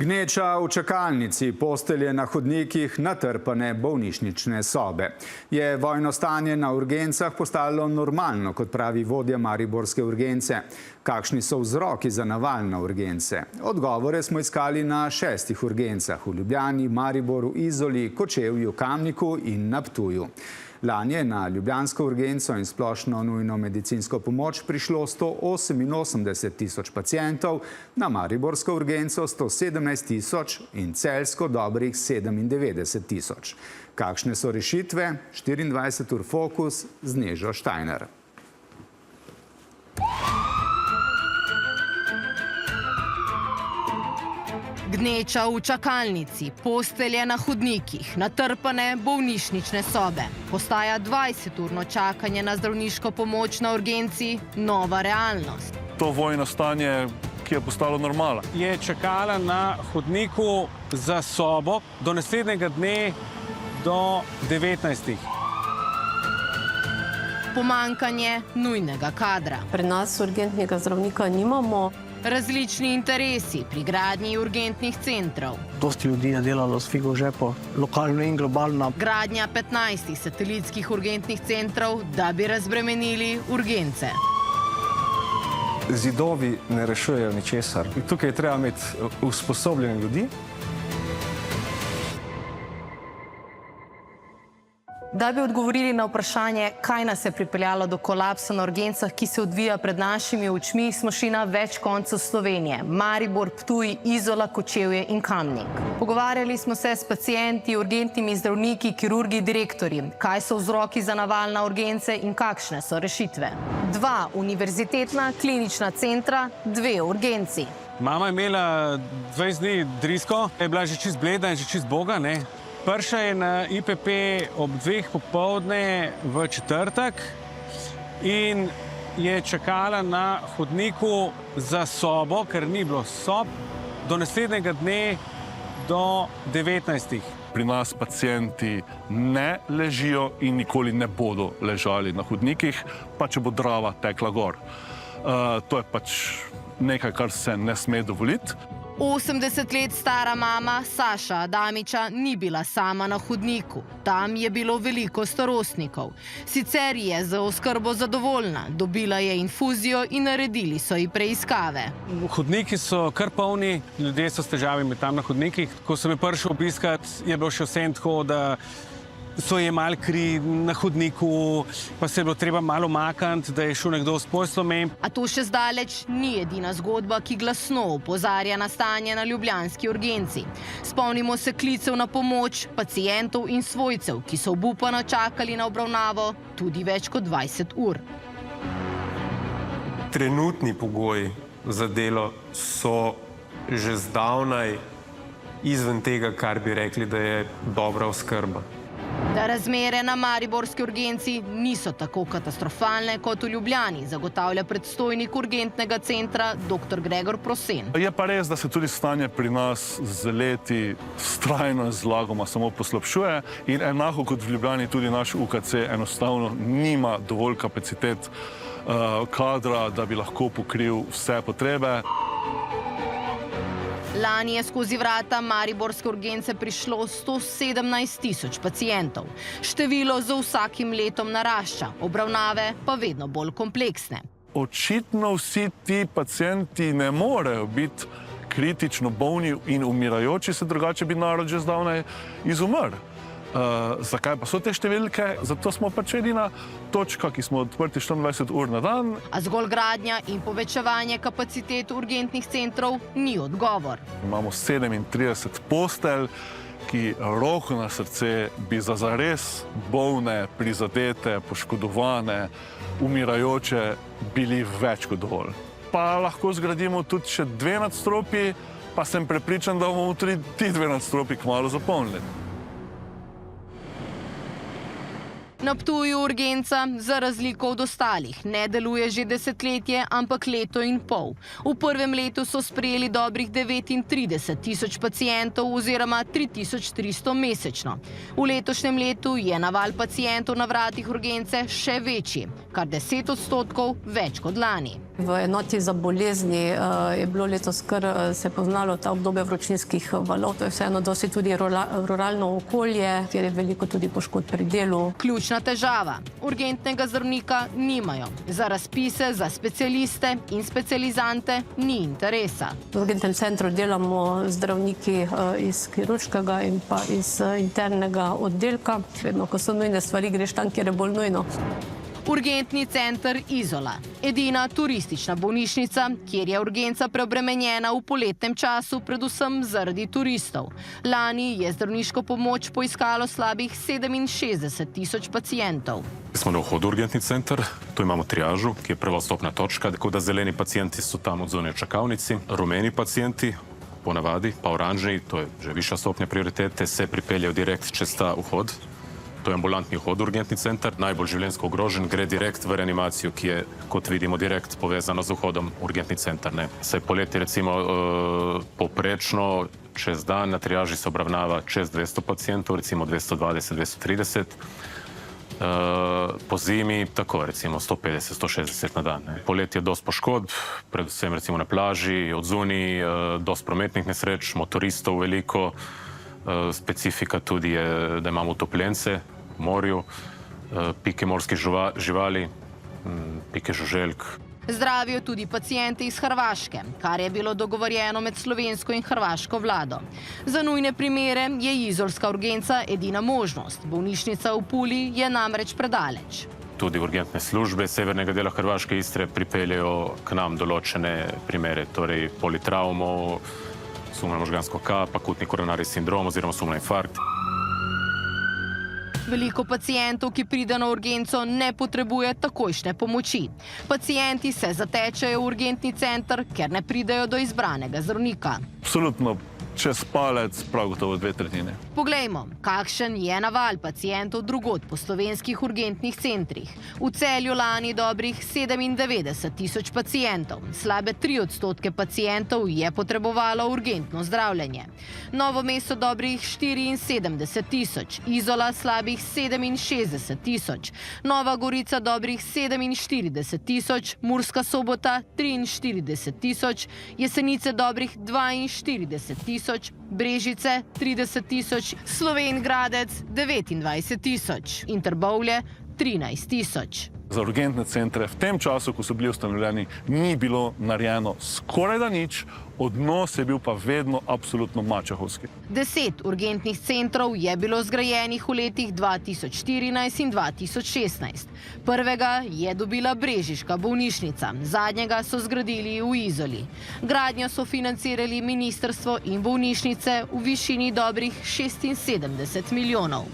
Gneča v čakalnici, postelje na hodnikih, natrpane bolnišnične sobe. Je vojno stanje na urgencah postalo normalno, kot pravi vodja mariborske urgence? Kakšni so vzroki za naval na urgence? Odgovore smo iskali na 6 urgencah v Ljubljani, Mariboru, Izoli, Kočevju, Kamniku in na Ptuju. Lani je na ljubljansko urgenco in splošno nujno medicinsko pomoč prišlo 188 tisoč pacientov, na mariborsko urgenco 117 tisoč in celjsko dobrih 97 tisoč. Kakšne so rešitve? 24 ur Fokus z Nežo Štajner. Gneča v čakalnici, postelje na hodnikih, natrpane bolnišnične sobe. Postaja 20-urno čakanje na zdravniško pomoč na urgenci nova realnost. To vojno stanje, ki je postalo normala. Je čakala na hodniku za sobo do naslednjega dne do 19. Pomanjkanje nujnega kadra. Pri nas urgentnega zdravnika nimamo. Različni interesi pri gradnji urgentnih centrov. Dosti ljudi je delalo s figo v žepu, lokalno in globalno. Gradnja 15 satelitskih urgentnih centrov, da bi razbremenili urgence. Zidovi ne rešujejo ničesar. Tukaj je treba imeti usposobljene ljudi. Da bi odgovorili na vprašanje, kaj nas je pripeljalo do kolapsa na urgencah, ki se odvija pred našimi očmi, smo šli na več koncev Slovenije. Maribor, Ptuj, Izola, Kočevje in Kamnik. Pogovarjali smo se s pacienti, urgentnimi zdravniki, kirurgi, direktorji. Kaj so vzroki za naval na urgence in kakšne so rešitve? 2 univerzitetna klinična centra, 2 urgenci. Mama je imela 20 dni drisko, je bila že čist bleda in že čist boga, ne? Prišla je na IPP ob 2 popoldne v četrtek in je čakala na hodniku za sobo, ker ni bilo sob, do naslednjega dne do 19. Pri nas pacienti ne ležijo in nikoli ne bodo ležali na hodnikih, pa če bo Drava tekla gor. To je pač nekaj, kar se ne sme dovoliti. 80 let stara mama Saša Adamiča ni bila sama na hodniku. Tam je bilo veliko starostnikov. Sicer je za oskrbo zadovoljna, dobila je infuzijo in naredili so ji preiskave. Hodniki so kar polni, ljudje so s težavami tam na hodnikih. Ko sem je prišel obiskat, je bilo še vsem tako, da so jemali kri na hodniku, pa se je bilo treba malo umakniti, da je šel nekdo s poslom. A to še zdaleč ni edina zgodba, ki glasno opozarja na stanje na ljubljanski urgenci. Spomnimo se klicev na pomoč pacientov in svojcev, ki so obupano čakali na obravnavo tudi več kot 20 ur. Trenutni pogoji za delo so že zdavnaj izven tega, kar bi rekli, da je dobra oskrba. Da razmere na mariborski urgenci niso tako katastrofalne kot v Ljubljani, zagotavlja predstojnik urgentnega centra dr. Gregor Prosen. Je pa res, da se tudi stanje pri nas z leti vztrajno zlagoma samo poslabšuje in enako kot v Ljubljani tudi naš UKC enostavno nima dovolj kapacitet kadra, da bi lahko pokril vse potrebe. Lani je skozi vrata mariborske urgence prišlo 117 tisoč pacientov. Število z vsakim letom narašča, obravnave pa vedno bolj kompleksne. Očitno vsi ti pacienti ne morejo biti kritično bolni in umirajoči, se drugače bi narod že zdavnaj izumrl. Zakaj pa so te številke? Zato smo pač edina točka, ki smo odprti 24 ur na dan. A zgolj gradnja in povečevanje kapacitet urgentnih centrov ni odgovor. Imamo 37 postelj, ki roko na srce bi za zares bolne, prizadete, poškodovane, umirajoče bili več kot dovolj. Pa lahko zgradimo tudi še 2 nadstropji, pa sem prepričan, da bomo tudi ti 2 nadstropji kmalu zapolnili. Na Ptuju urgenca, za razliko od ostalih, ne deluje že desetletje, ampak leto in pol. V prvem letu so sprejeli dobrih 39 tisoč pacientov oziroma 3300 mesečno. V letošnjem letu je naval pacientov na vratih urgence še večji, kar 10% več kot lani. V enoti za bolezni je bilo letos kar se poznalo ta obdobje vročinskih valov. To je vseeno dosti tudi ruralno okolje, kjer je veliko tudi poškodb pri delu. Ključna težava. Urgentnega zdravnika nimajo. Za razpise, za specialiste in specializante ni interesa. V urgentnem centru delamo zdravniki iz kirurškega in pa iz internega oddelka. Vedno, ko so nujne stvari, greš tam, kjer je bolj nujno. Urgentni center Izola. Edina turistična bolnišnica, kjer je urgenca preobremenjena v poletnem času, predvsem zaradi turistov. Lani je zdravniško pomoč poiskalo slabih 67 tisoč pacientov. Smo na vhodu urgentni center, tu imamo triažu, ki je prva vstopna točka, tako da zeleni pacijenti so tam odzunaj v čakalnici, rumeni pacijenti, ponavadi, pa oranžni, to je že višja stopnja prioritete, se pripeljejo direkt čez ta vhod. To je ambulantni vhod v urgentni center, najbolj življenjsko ogrožen, gre direkt v reanimacijo, ki je, kot vidimo, direkt povezana z vhodom v urgentni center. Saj poleti recimo poprečno čez dan na triaži se obravnava čez 200 pacijentov, recimo 220-230. Po zimi tako recimo 150-160 na dan. Poleti je dosti poškodb, predvsem recimo na plaži, odzuni, dosti prometnih nesreč, motoristov veliko. Specifika tudi je, da imamo utopljence v morju, pike morskih živali, pike žuželk. Zdravijo tudi pacijente iz Hrvaške, kar je bilo dogovorjeno med slovensko in hrvaško vlado. Za nujne primere je izolska urgenca edina možnost. Bolnišnica v Puli je namreč predaleč. Tudi urgentne službe severnega dela Hrvaške Istre pripeljejo k nam določene primere, torej politraumo, sumna možgansko kap, akutni koronarni sindrom oziroma sumna infarkt. Veliko pacijentov, ki pride na urgenco, ne potrebuje takojšnje pomoči. Pacijenti se zatečejo v urgentni center, ker ne pridejo do izbranega zdravnika. Absolutno čez palec, prav gotovo 2/3. Poglejmo, kakšen je naval pacijentov drugod po slovenskih urgentnih centrih. V Celju lani dobrih 97 tisoč pacijentov. Slabe 3% pacijentov je potrebovalo urgentno zdravljenje. Novo mesto dobrih 74 tisoč, Izola slabih 67 tisoč, Nova Gorica dobrih 47 tisoč, Murska Sobota 43 tisoč, Jesenice dobrih 42 tisoč, Brežice 30 tisoč, Slovenj Gradec 29 tisoč in Trbovlje 13 tisoč. Za urgentne centre v tem času, ko so bili ustanovljeni, ni bilo narejeno skoraj da nič, odnos je bil pa vedno absolutno mačehovski. 10 urgentnih centrov je bilo zgrajenih v letih 2014 in 2016. Prvega je dobila brežiška bolnišnica, zadnjega so zgradili v Izoli. Gradnjo so financirali ministrstvo in bolnišnice v višini dobrih 76 milijonov.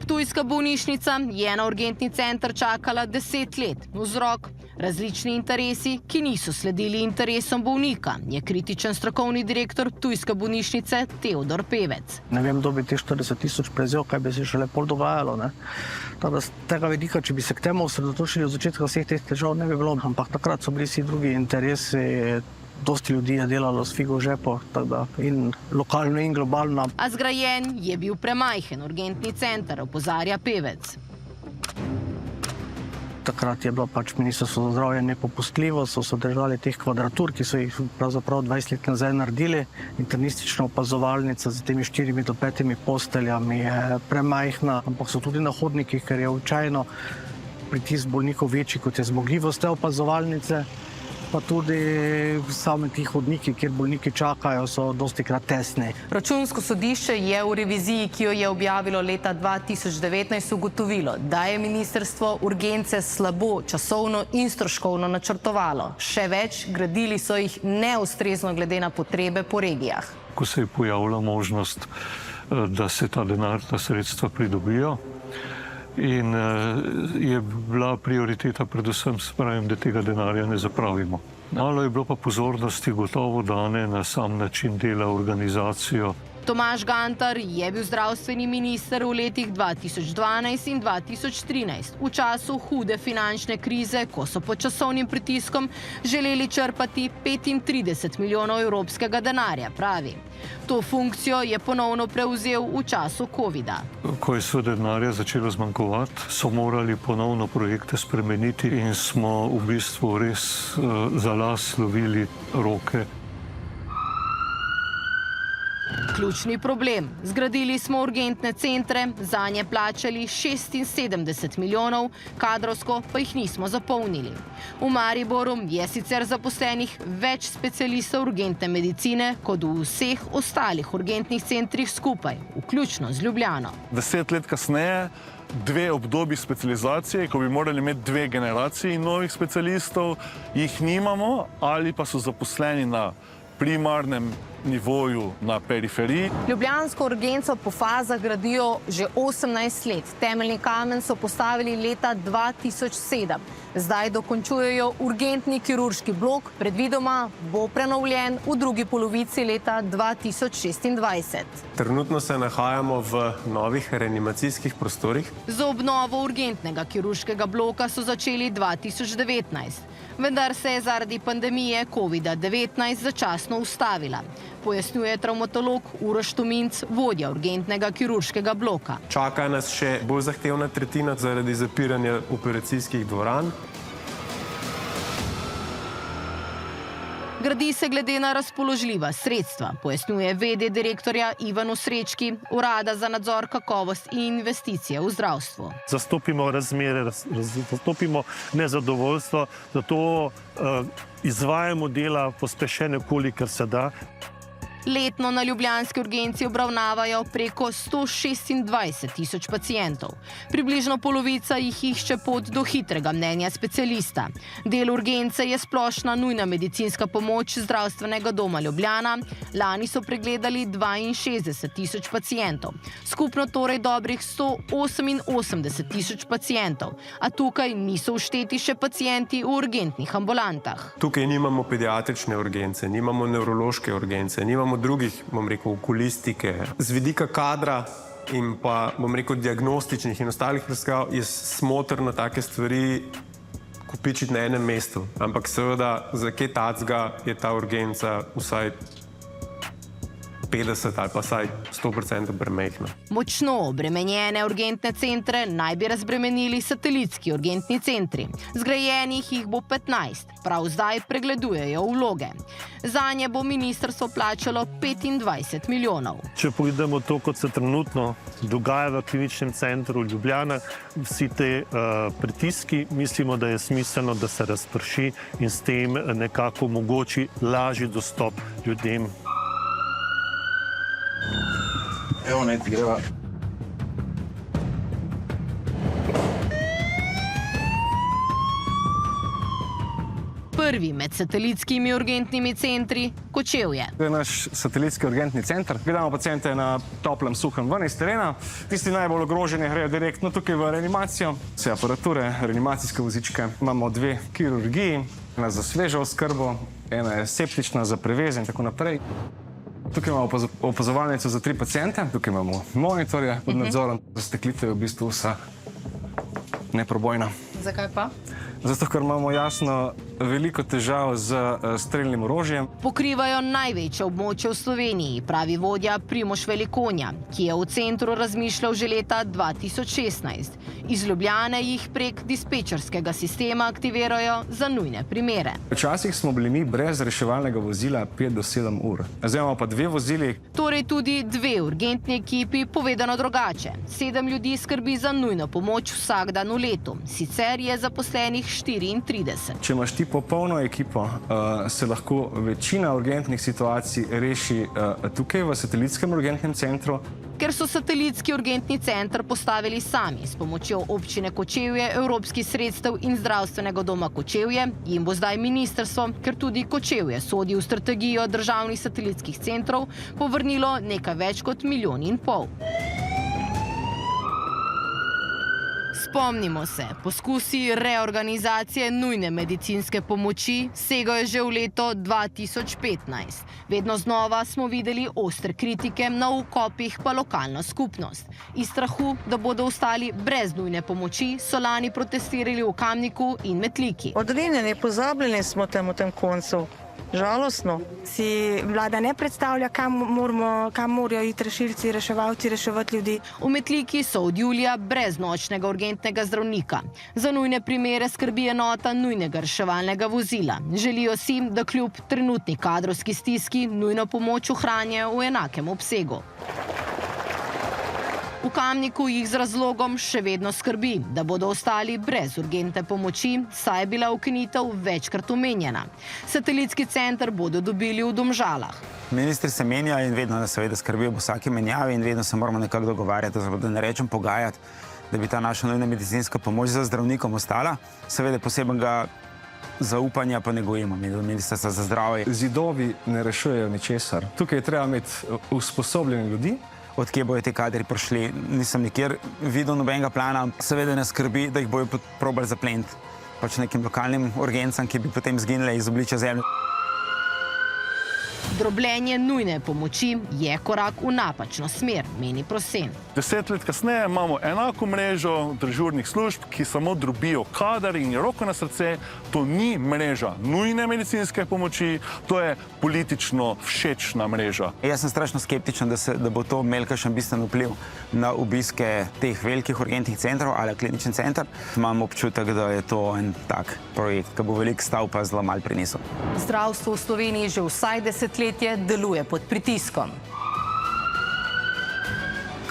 Ptujska bolnišnica je na urgentni center čakala 10 let. Vzrok? Različni interesi, ki niso sledili interesom bolnika, je kritičen strokovni direktor Ptujske bolnišnice Teodor Pevec. Ne vem, kdo bi te 40 tisoč prevzel, kaj bi se še lepo dogajalo. Z tega vidika, če bi se k temu osredotočili od začetka, vseh teh težav ne bi bilo, ampak takrat so bili vsi drugi interesi. Dosti ljudi je delalo s figo v žepu, in lokalno in globalno. A zgrajen je bil premajhen urgentni center, opozarja Pevec. Takrat je bilo ministrstvo za zdravje nepopustljivo, so se držali teh kvadratur, ki so jih pravzaprav 20 let nazaj naredili. Internistična opazovalnica z temi 4 do 5 posteljami je premajhna, ampak so tudi na hodnikih, ker je običajno pritisk bolnikov večji, kot je zmogljivost te opazovalnice. Pa tudi sami ti hodniki, kjer bolniki čakajo, so dostikrat tesni. Računsko sodišče je v reviziji, ki jo je objavilo leta 2019, ugotovilo, da je ministrstvo urgence slabo časovno in stroškovno načrtovalo. Še več, gradili so jih neustrezno glede na potrebe po regijah. Ko se je pojavila možnost, da se ta denar, ta sredstva pridobijo, in je bila prioriteta predvsem, da tega denarja ne zapravimo. Malo je bilo pa pozornosti gotovo dane na sam način dela, organizacijo. Tomaž Gantar je bil zdravstveni minister v letih 2012 in 2013, v času hude finančne krize, ko so pod časovnim pritiskom želeli črpati 35 milijonov evropskega denarja, pravi. To funkcijo je ponovno prevzel v času covida. Ko je seveda denarja začelo zmanjkovati, so morali ponovno projekte spremeniti in smo v bistvu res za las lovili roke. Ključni problem. Zgradili smo urgentne centre, zanje plačali 76 milijonov, kadrovsko pa jih nismo zapolnili. V Mariboru je sicer zaposlenih več specialistov urgentne medicine kot v vseh ostalih urgentnih centrih skupaj, vključno z Ljubljano. 10 let kasneje, 2 obdobji specializacije, ko bi morali imeti 2 generaciji novih specialistov, jih nimamo ali pa so zaposleni na primarnem nivoju na periferiji. Ljubljansko urgenco po fazah gradijo že 18 let. Temeljni kamen so postavili leta 2007. Zdaj dokončujejo urgentni kirurški blok, predvidoma bo prenovljen v drugi polovici leta 2026. Trenutno se nahajamo v novih reanimacijskih prostorih. Z obnovo urgentnega kirurškega bloka so začeli 2019, vendar se je zaradi pandemije COVID-19 začasno ustavila. Pojasnjuje travmatolog Uroš Tominc, vodja urgentnega kirurškega bloka. Čaka nas še bolj zahtevna tretjina zaradi zapiranja operacijskih dvoran. Gradi se glede na razpoložljiva sredstva, pojasnjuje v.d. direktorja Ivan Osrečki, Urada za nadzor kakovost in investicije v zdravstvu. Zastopimo razmere, zastopimo nezadovoljstvo, zato izvajamo dela pospešene, kolikor se da. Letno na ljubljanski urgenci obravnavajo preko 126 tisoč pacientov. Približno polovica jih išče pot do hitrega mnenja specialista. Del urgence je splošna nujna medicinska pomoč zdravstvenega doma Ljubljana. Lani so pregledali 62 tisoč pacientov. Skupno torej dobrih 188 tisoč pacientov. A tukaj niso všteti še pacienti v urgentnih ambulantah. Tukaj nimamo pediatrične urgence, nimamo nevrološke urgence, nimamo drugih, okulistike. Z vidika kadra in pa, diagnostičnih in ostalih raziskav je smotrno take stvari kopičiti na enem mestu. Ampak seveda, za kaj tacga je ta urgenca vsaj 50 ali pa vsaj 100% premehna. Močno obremenjene urgentne centre naj bi razbremenili satelitski urgentni centri. Zgrajenih jih bo 15. Prav zdaj pregledujejo vloge. Zanje bo ministrstvo plačalo 25 milijonov. Če pogledamo to, kot se trenutno dogaja v kliničnem centru Ljubljana, vsi te pritiski, mislimo, da je smiselno, da se razprši in s tem nekako omogoči lažji dostop ljudem. Evo, ne, greva. Prvi med satelitskimi urgentnimi centri Kočevje. To je naš satelitski urgentni center. Gledamo paciente na toplem, suhem ven iz terena. Tisti najbolj ogroženi grejo direktno tukaj v reanimacijo. Vse aparature, reanimacijske vozičke. Imamo 2 kirurgiji, ena za svežo oskrbo, ena je septična za preveze in tako naprej. Tukaj imamo opazovalnico za 3 paciente, tukaj imamo monitorje pod nadzorom. Zasteklitev je v bistvu vsa neprobojna. Zakaj pa? Zato, ker imamo jasno veliko težav z strelnim orožjem. Pokrivajo največje območje v Sloveniji, pravi vodja Primož Velikonja, ki je v centru razmišljal že leta 2016. Iz Ljubljane jih prek dispečerskega sistema aktivirajo za nujne primere. Včasih smo bili mi brez reševalnega vozila 5 do 7 ur. Zdaj imamo pa 2 vozili. Torej tudi 2 urgentni ekipi, povedano drugače. 7 ljudi skrbi za nujno pomoč vsak dan v letu. Sicer je zaposlenih 34. Če imaš ti popolno ekipo, se lahko večina urgentnih situacij reši tukaj v satelitskem urgentnem centru. Ker so satelitski urgentni center postavili sami s pomočjo občine Kočevje, evropskih sredstev in zdravstvenega doma Kočevje, jim bo zdaj ministrstvo, ker tudi Kočevje sodi v strategijo državnih satelitskih centrov, povrnilo nekaj več kot 1,5 milijona. S Spomnimo se, poskusi reorganizacije nujne medicinske pomoči segajo že v leto 2015. Vedno znova smo videli ostre kritike, na ukopih pa lokalna skupnost. Iz strahu, da bodo ostali brez nujne pomoči, so lani protestirali v Kamniku in Metliki. Odrinjeni, pozabljeni smo v tem koncu. Žalostno. Si vlada ne predstavlja, kam morajo iti rešilci, reševalci, reševati ljudi. V Metliki so od julija brez nočnega urgentnega zdravnika. Za nujne primere skrbi enota nujnega reševalnega vozila. Želijo si, da kljub trenutni kadrovski stiski nujno pomoč ohranijo v enakem obsegu. V Kamniku jih z razlogom še vedno skrbi, da bodo ostali brez urgentne pomoči, saj je bila ukinitev večkrat omenjena. Satelitski center bodo dobili v Domžalah. Ministri se menjajo in vedno nas seveda skrbijo po vsaki menjavi in vedno se moramo nekako dogovarjati, da ne rečem pogajati, da bi ta naša nujna medicinska pomoč za zdravnikom ostala. Seveda posebnega zaupanja pa ne gojimo, Ministrstva za zdravje. Zidovi ne rešujejo ničesar. Tukaj je treba imeti usposobljene ljudi. Odkje bojo te kadri prišli, nisem nikjer videl nobenega plana. Seveda ne skrbi, da jih bojo probali zapleniti pač nekim lokalnim urgencam, ki bi potem zginile iz obličja zemlje. Drobljenje nujne pomoči je korak v napačno smer, meni Prosen. 10 let kasneje imamo enako mrežo dežurnih služb, ki samo drobijo kader in roko na srce. To ni mreža nujne medicinske pomoči, to je politično všečna mreža. Jaz sem strašno skeptičen, da bo to imelo kakšen bistven vpliv na obiske teh velikih urgentnih centrov ali klinični center. Imam občutek, da je to en tak projekt, ki bo veliko stal, pa zelo malo prinesel. Zdravstvo v Sloveniji že vsaj desetletje deluje pod pritiskom.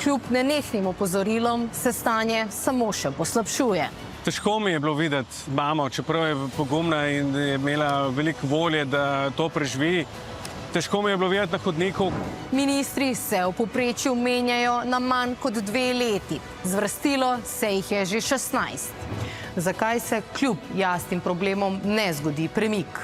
Kljub nenehnim opozorilom se stanje samo še poslabšuje. Težko mi je bilo videti mamo, čeprav je pogumna in je imela veliko volje, da to preživi. Težko mi je bilo videti na hodniku. Ministri se v povprečju menjajo na manj kot 2 leti. Zvrstilo se jih je že 16. Zakaj se kljub jasnim problemom ne zgodi premik?